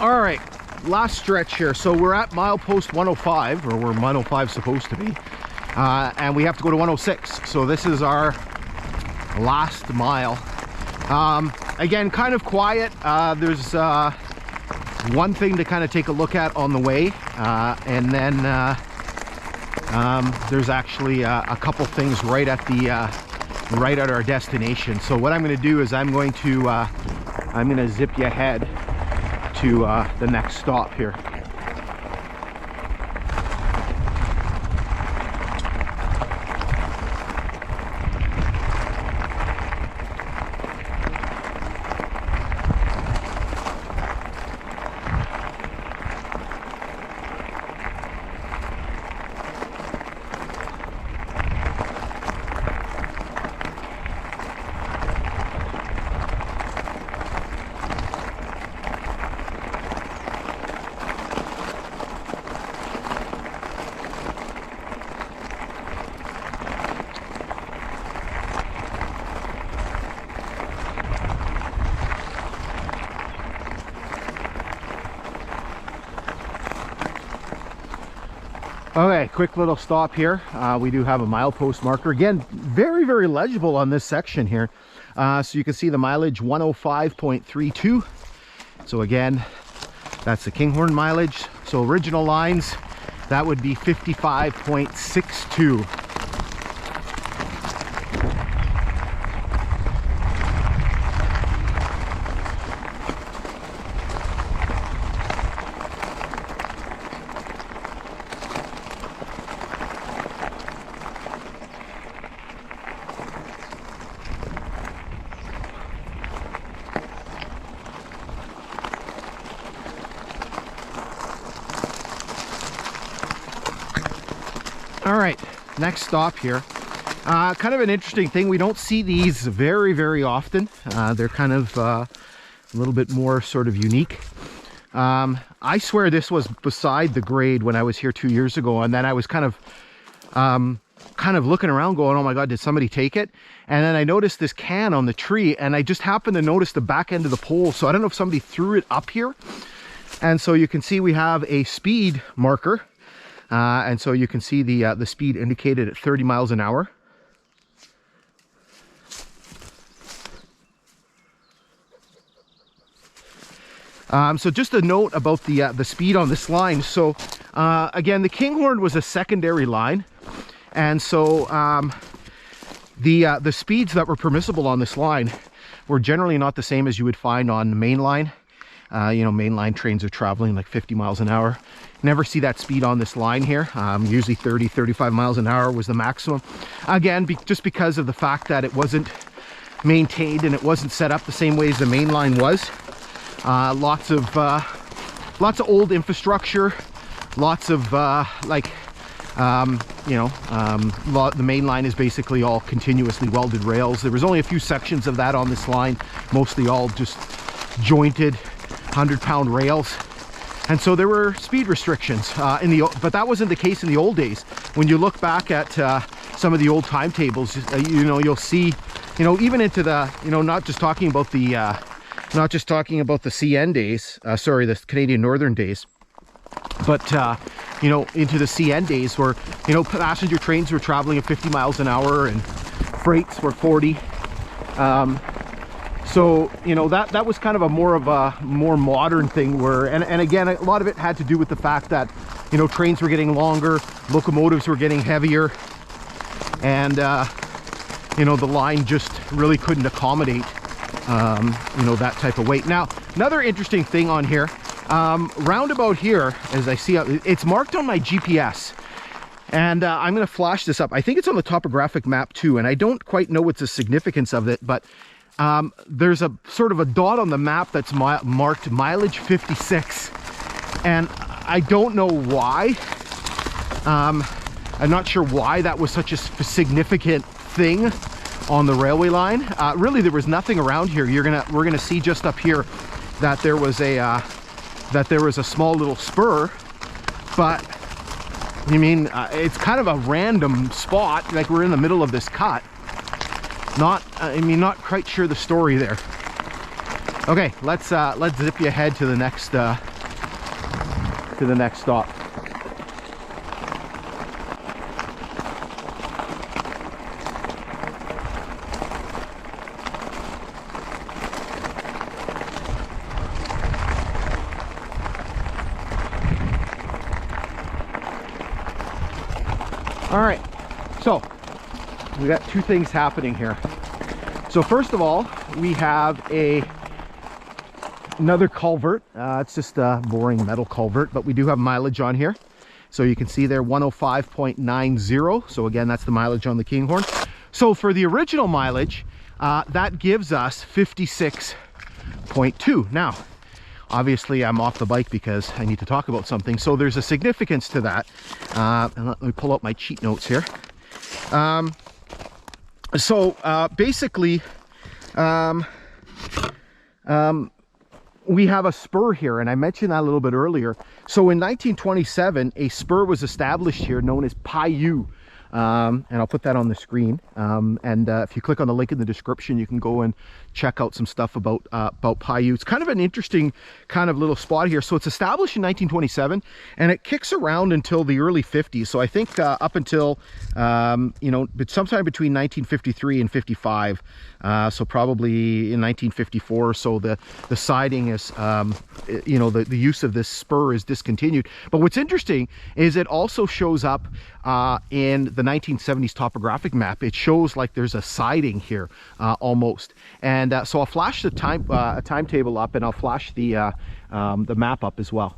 All right, last stretch here. So we're at milepost 105, or where 105 is supposed to be, and we have to go to 106. So this is our last mile. Again, kind of quiet. There's one thing to kind of take a look at on the way, and then there's actually a couple things right at our destination. So what I'm going to do is I'm going to zip you ahead to the next stop here. Okay, quick little stop here. We do have a milepost marker. Again, very, very legible on this section here. So you can see the mileage 105.32. So again, that's the Kinghorn mileage. So original lines, that would be 55.62. All right, next stop here. Kind of an interesting thing. We don't see these very, very often. They're kind of a little bit more sort of unique. I swear this was beside the grade when I was here 2 years ago, and then I was kind of looking around going, oh my God, did somebody take it? And then I noticed this can on the tree, and I just happened to notice the back end of the pole. So I don't know if somebody threw it up here. And so you can see we have a speed marker. And so you can see the speed indicated at 30 miles an hour. So just a note about the speed on this line. So again, the Kinghorn was a secondary line, and so the speeds that were permissible on this line were generally not the same as you would find on the main line. You know, mainline trains are traveling like 50 miles an hour. Never see that speed on this line here. Usually 30, 35 miles an hour was the maximum. Again, just because of the fact that it wasn't maintained and it wasn't set up the same way as the main line was. Lots of old infrastructure, lots of the main line is basically all continuously welded rails. There was only a few sections of that on this line, mostly all just jointed 100-pound rails. And so there were speed restrictions but that wasn't the case in the old days. When you look back at some of the old timetables, you'll see, even into the, not just talking about the CN days, the Canadian Northern days, but into the CN days where, passenger trains were traveling at 50 miles an hour and freights were 40. So, that was kind of a more modern thing where, and again, a lot of it had to do with the fact that, trains were getting longer, locomotives were getting heavier, and, the line just really couldn't accommodate, that type of weight. Now, another interesting thing on here, roundabout here, as I see, it's marked on my GPS. And I'm going to flash this up. I think it's on the topographic map too, and I don't quite know what's the significance of it, but there's a sort of a dot on the map that's marked mileage 56, and I don't know why. I'm not sure why that was such a significant thing on the railway line. Really, there was nothing around here. We're gonna see just up here that there was a small little spur, but it's kind of a random spot. Like, we're in the middle of this cut. Not quite sure the story there. Okay, let's zip you ahead to the next to the next stop. All right, so we got two things happening here. So first of all, we have another culvert. It's just a boring metal culvert, but we do have mileage on here. So you can see there 105.90. So again, that's the mileage on the Kinghorn. So for the original mileage, that gives us 56.2. Now, obviously I'm off the bike because I need to talk about something. So there's a significance to that. And let me pull out my cheat notes here. Basically, we have a spur here, and I mentioned that a little bit earlier. So in 1927, a spur was established here known as Paiute. And I'll put that on the screen. If you click on the link in the description, you can go and check out some stuff about Paiute. It's kind of an interesting kind of little spot here. So it's established in 1927, and it kicks around until the early 50s. So I think up until, but sometime between 1953 and 55. So probably in 1954 or so, the siding is, the use of this spur is discontinued. But what's interesting is it also shows up in the 1970s topographic map. It shows like there's a siding here almost. And so I'll flash the timetable up, and I'll flash the map up as well.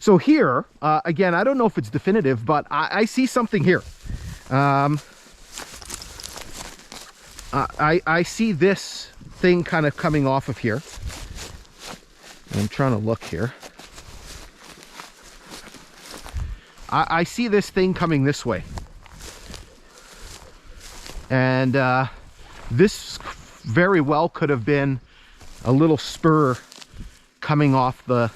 So here, again, I don't know if it's definitive, but I see something here. I see this thing kind of coming off of here. I'm trying to look here. I see this thing coming this way. And this very well could have been a little spur coming off the...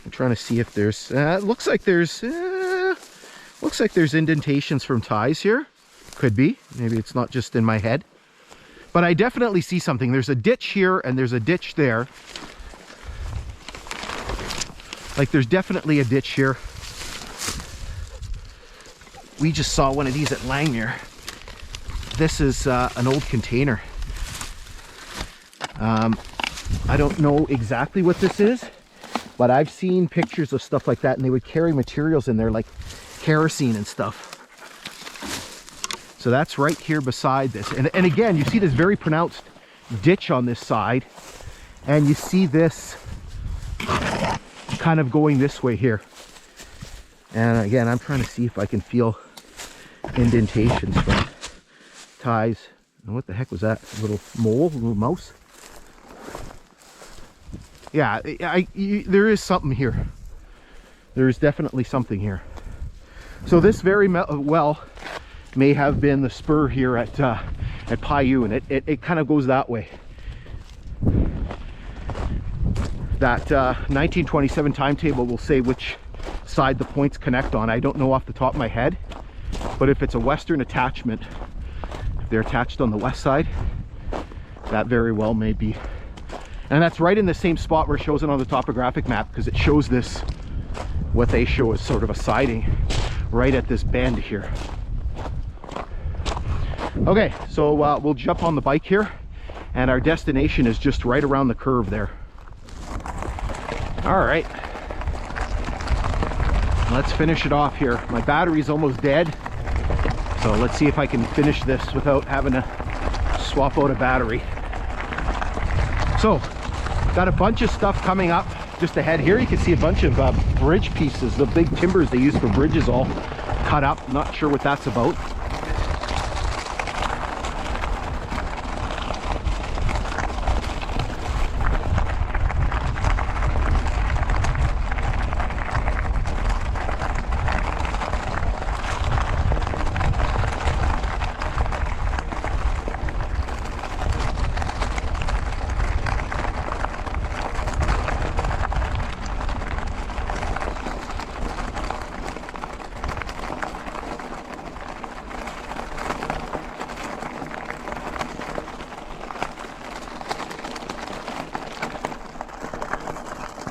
I'm trying to see if there's looks like there's indentations from ties here. Could be, maybe it's not just in my head, but I definitely see something. There's a ditch here and there's a ditch there. Like there's definitely a ditch here. We just saw one of these at Langmuir. This is an old container. I don't know exactly what this is, but I've seen pictures of stuff like that, and they would carry materials in there like kerosene and stuff. So that's right here beside this. And again, you see this very pronounced ditch on this side, and you see this kind of going this way here. And again, I'm trying to see if I can feel indentations from ties. And what the heck was that? A little mole, a little mouse? Yeah, there is something here. There is definitely something here. So this very well may have been the spur here at Paiute, and it kind of goes that way. That 1927 timetable will say which side the points connect on. I don't know off the top of my head, but if it's a western attachment, if they're attached on the west side, that very well may be. And that's right in the same spot where it shows it on the topographic map, because it shows this, what they show as sort of a siding, right at this bend here. Okay, so we'll jump on the bike here, and our destination is just right around the curve there. All right, let's finish it off here. My battery's almost dead, so let's see if I can finish this without having to swap out a battery. So, got a bunch of stuff coming up just ahead here. You can see a bunch of bridge pieces, the big timbers they use for bridges, all cut up. Not sure what that's about.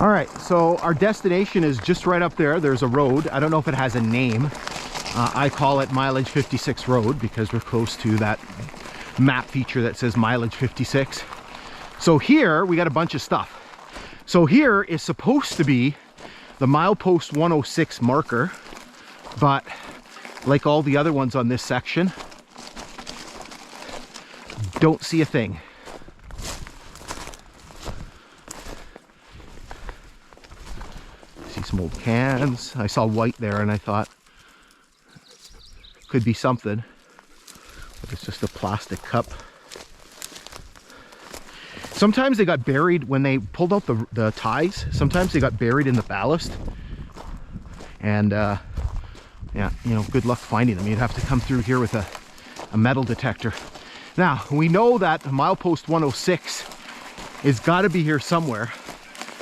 All right, so our destination is just right up there. There's a road. I don't know if it has a name. I call it Mileage 56 Road because we're close to that map feature that says Mileage 56. So here we got a bunch of stuff. So here is supposed to be the milepost 106 marker, but like all the other ones on this section, don't see a thing. See some old cans. I saw white there and I thought could be something, but it's just a plastic cup. Sometimes they got buried when they pulled out the ties. Sometimes they got buried in the ballast, and yeah, you know, good luck finding them. You'd have to come through here with a metal detector. Now we know that milepost 106 is got to be here somewhere,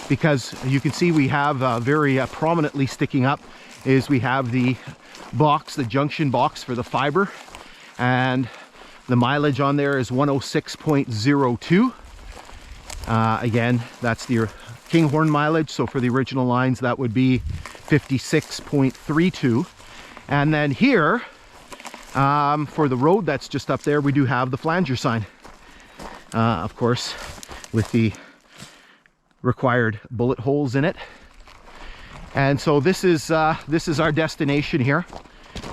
because you can see we have very prominently sticking up is we have the box, the junction box for the fiber, and the mileage on there is 106.02. Again, that's the Kinghorn mileage, so for the original lines that would be 56.32. And then here, for the road that's just up there, we do have the flanger sign, of course, with the required bullet holes in it. And so this is our destination here.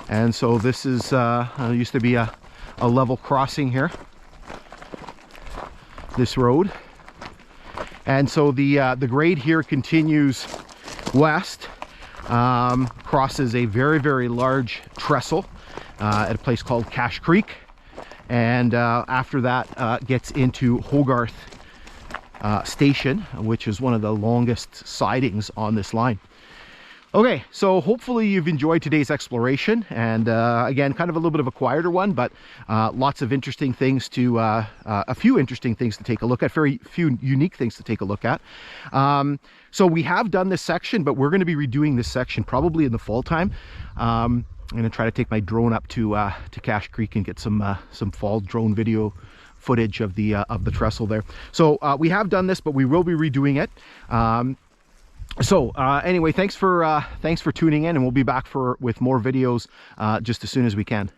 And so this is used to be a level crossing here, this road. And so the grade here continues west, crosses a very, very large trestle at a place called Cache Creek, and after that gets into Hogarth Station, which is one of the longest sidings on this line. Okay, so hopefully you've enjoyed today's exploration, and again, kind of a little bit of a quieter one, but lots of interesting things to, a few interesting things to take a look at, very few unique things to take a look at. So we have done this section, but we're going to be redoing this section probably in the fall time. I'm going to try to take my drone up to Cache Creek and get some fall drone video footage of the trestle there. So we have done this, but we will be redoing it. So anyway, thanks for tuning in, and we'll be back with more videos just as soon as we can.